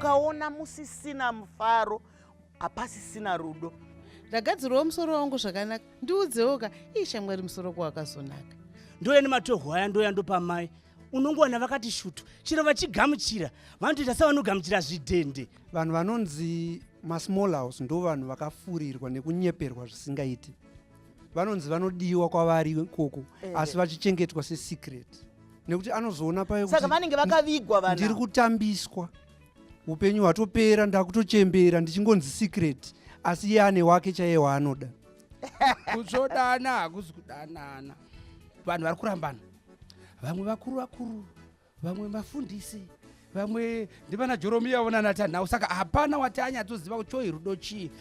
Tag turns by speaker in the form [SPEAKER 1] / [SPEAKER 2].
[SPEAKER 1] mukaona musisina mufaro hapasisina rudo.
[SPEAKER 2] Ndagadzirawo musoro wangu zvakanaka. Ndiudzewoka ishamwari musoro kwakazonaka.
[SPEAKER 3] Ndoye nematohwa aya ndoya ndo pamai. Unongowana vakati shutu. Chino vachigamuchira. Vanotoita savanogamuchira zvidhende.
[SPEAKER 4] Vanhu vanonzi masmall house ndo vanhu vakafurirwa nekunyeperwa zvisingaiti. Vanonzi vanodiwa kwavari ikoko asi vachichengetwa secret. Nekuti anozoona payo
[SPEAKER 1] Saka vanenge vakavigwa vana.
[SPEAKER 4] Ndiri kutambiswa. Upenyu hwatopera ndakutochembera ndichingonzi secret asi yane wake chaiye waanoda.
[SPEAKER 5] Kuzodana hakuzi kudanana. Vanhu vari kurambana. Vamwe vakuru, vamwe vafundisi, vamwe ndivana Jeromia vona Natanhau. Saka hapana wati anyatsoziva kuti choi rudo chii.